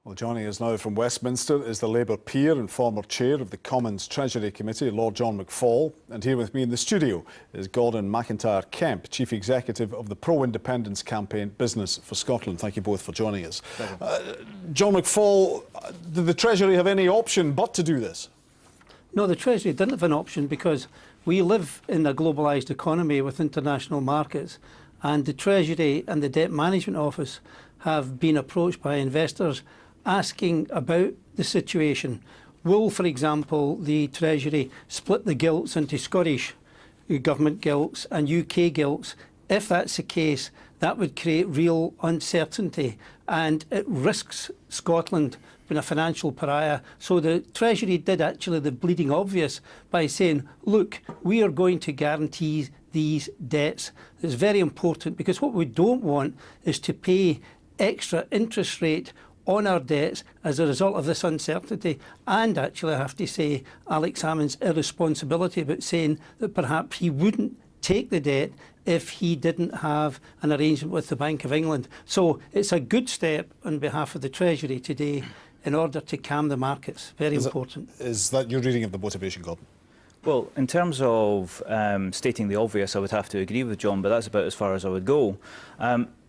Well, joining us now from Westminster is the Labour peer and former chair of the Commons Treasury Committee, Lord John McFall. And here with me in the studio is Gordon MacIntyre-Kemp, Chief Executive of the pro-independence campaign Business for Scotland. Thank you both for joining us. John McFall, did the Treasury have any option but to do this? No, the Treasury didn't have an option because we live in a globalised economy with international markets, and the Treasury and the Debt Management Office have been approached by investors asking about the situation. Will, for example, the Treasury split the gilts into Scottish government gilts and UK gilts? If that's the case, that would create real uncertainty and it risks Scotland being a financial pariah. So the Treasury did actually the bleeding obvious by saying, look, we are going to guarantee these debts. It's very important because what we don't want is to pay extra interest rate on our debts as a result of this uncertainty. And actually, I have to say, Alex Salmond's irresponsibility about saying that perhaps he wouldn't take the debt if he didn't have an arrangement with the Bank of England. So it's a good step on behalf of the Treasury today in order to calm the markets. Very important. Is that your reading of the motivation, Gordon? Well, in terms of stating the obvious, I would have to agree with John, but that's about as far as I would go.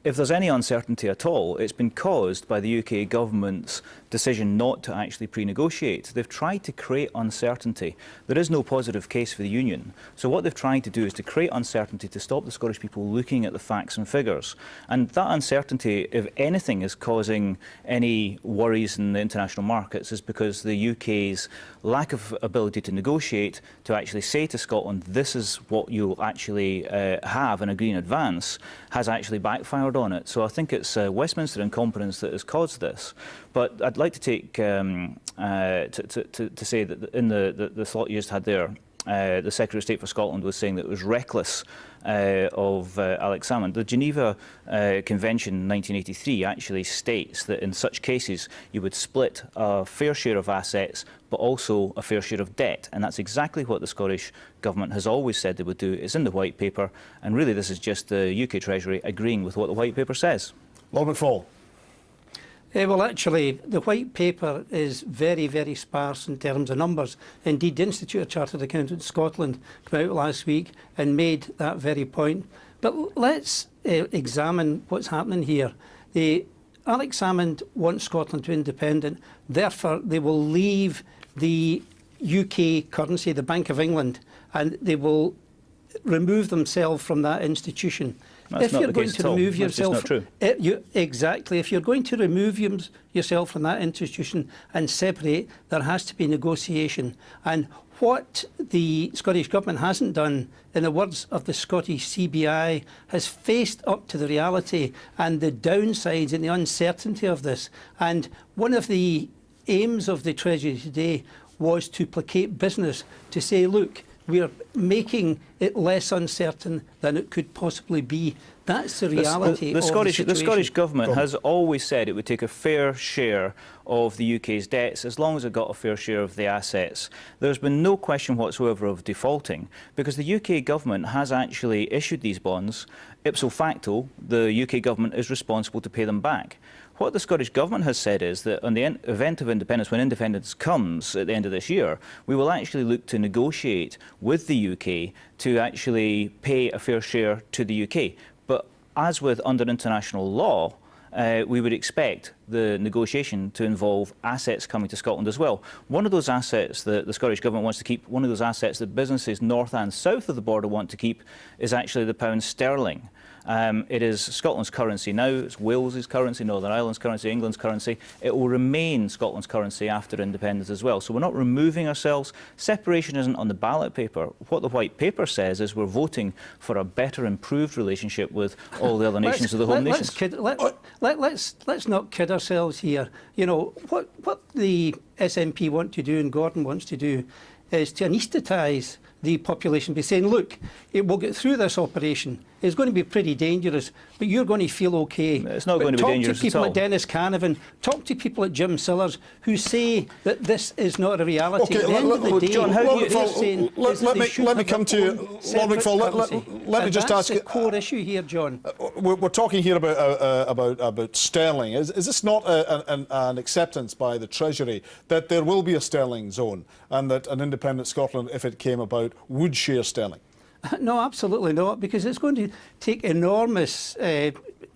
If there's any uncertainty at all, it's been caused by the UK government's decision not to actually pre-negotiate. They've tried to create uncertainty. There is no positive case for the union. So what they've tried to do is to create uncertainty to stop the Scottish people looking at the facts and figures. And that uncertainty, if anything, is causing any worries in the international markets is because the UK's lack of ability to negotiate, to actually say to Scotland, this is what you'll actually have and agree in advance, has actually backfired on it. So I think it's Westminster incompetence that has caused this. But I'd like to take to say that in the thought you just had there, the Secretary of State for Scotland was saying that it was reckless of Alex Salmond. The Geneva Convention 1983 actually states that in such cases you would split a fair share of assets but also a fair share of debt, and that's exactly what the Scottish Government has always said they would do. It's in the White Paper, and really this is just the UK Treasury agreeing with what the White Paper says. Lord McFall. Well, actually, the White Paper is very, very sparse in terms of numbers. Indeed, the Institute of Chartered Accountants Scotland came out last week and made that very point. But let's examine what's happening here. Alex Salmond wants Scotland to be independent. Therefore, they will leave the UK currency, the Bank of England, and they will remove themselves from that institution. That's not the case at all. That's just not true. Exactly. If you're going to remove yourself from that institution and separate, there has to be negotiation. And what the Scottish Government hasn't done, in the words of the Scottish CBI, has faced up to the reality and the downsides and the uncertainty of this. And one of the aims of the Treasury today was to placate business, to say, look, we are making it less uncertain than it could possibly be. That's the reality the Scottish Government has always said it would take a fair share of the UK's debts as long as it got a fair share of the assets. There's been no question whatsoever of defaulting because the UK Government has actually issued these bonds. Ipso facto, the UK Government is responsible to pay them back. What the Scottish Government has said is that on the event of independence, when independence comes at the end of this year, we will actually look to negotiate with the UK to actually pay a fair share to the UK. But as with under international law, we would expect the negotiation to involve assets coming to Scotland as well. One of those assets that the Scottish Government wants to keep, one of those assets that businesses north and south of the border want to keep is actually the pound sterling. It is Scotland's currency now, it's Wales's currency, Northern Ireland's currency, England's currency. It will remain Scotland's currency after independence as well. So we're not removing ourselves. Separation isn't on the ballot paper. What the White Paper says is we're voting for a better, improved relationship with all the other nations of the home nations. Let's not kid ourselves here. You know, what the SNP want to do and Gordon wants to do is to anaesthetise the population by saying, look, it will get through this operation. is going to be pretty dangerous, but you're going to feel okay. It's not going to be dangerous Talk to people at all. at Dennis Canavan, talk to people at Jim Sillars who say that this is not a reality. Okay, At the end of the day, John, how do you- they're saying is that they should let me have come to their you. own Lord separate McFall, currency. let me And just that's ask the core issue here, John. We're talking here about sterling. Is this not an acceptance by the Treasury that there will be a sterling zone and that an independent Scotland, if it came about, would share sterling? No, absolutely not, because it's going to take enormous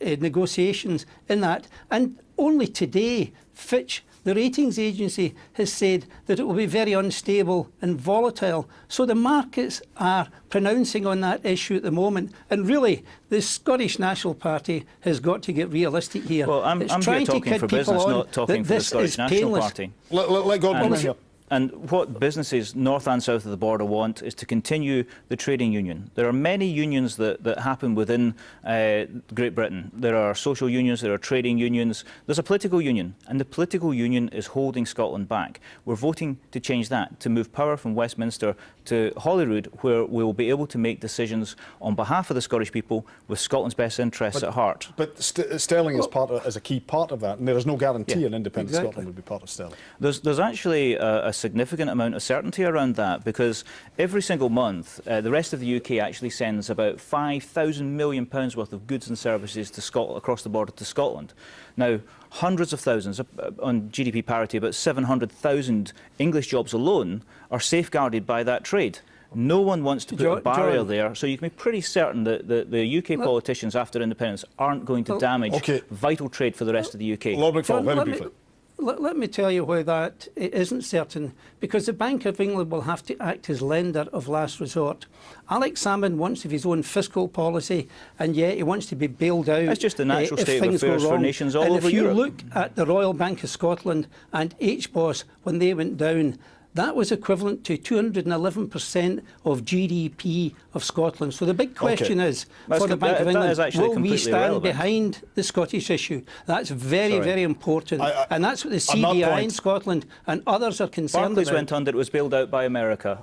negotiations in that. And only today, Fitch, the ratings agency, has said that it will be very unstable and volatile. So the markets are pronouncing on that issue at the moment. And really, the Scottish National Party has got to get realistic here. Well, I'm here talking for business, not talking for the Scottish National Party. Let Gordon come here. And what businesses north and south of the border want is to continue the trading union. There are many unions that happen within Great Britain. There are social unions, there are trading unions. There's a political union, and the political union is holding Scotland back. We're voting to change that, to move power from Westminster to Holyrood, where we will be able to make decisions on behalf of the Scottish people with Scotland's best interests at heart. But sterling is a key part of that, and there is no guarantee an independent Scotland would be part of sterling. There's actually a significant amount of certainty around that, because every single month the rest of the UK actually sends about £5,000 million worth of goods and services to Scotland, across the border to Scotland. Now, hundreds of thousands, on GDP parity, about 700,000 English jobs alone are safeguarded by that trade. No one wants to put a barrier there, so you can be pretty certain that the UK politicians after independence aren't going to damage vital trade for the rest of the UK. Lord McFall, very briefly. Let me tell you why that isn't certain, because the Bank of England will have to act as lender of last resort. Alex Salmond wants to have his own fiscal policy, and yet he wants to be bailed out. That's just the natural state of affairs for nations all over Europe. And if you look at the Royal Bank of Scotland and HBOS, when they went down, that was equivalent to 211% of GDP of Scotland. So the big question is, for the Bank of England, will we stand behind the Scottish issue? That's very, very important. And that's what the CDI in Scotland and others are concerned about. Barclays went under, it was bailed out by America.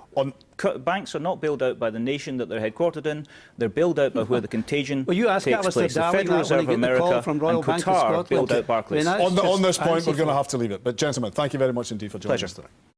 Banks are not bailed out by the nation that they're headquartered in. They're bailed out by where the contagion takes place. The Federal Reserve of America and Qatar bailed out Barclays. On this point, we're going to have to leave it. But gentlemen, thank you very much indeed for joining us today.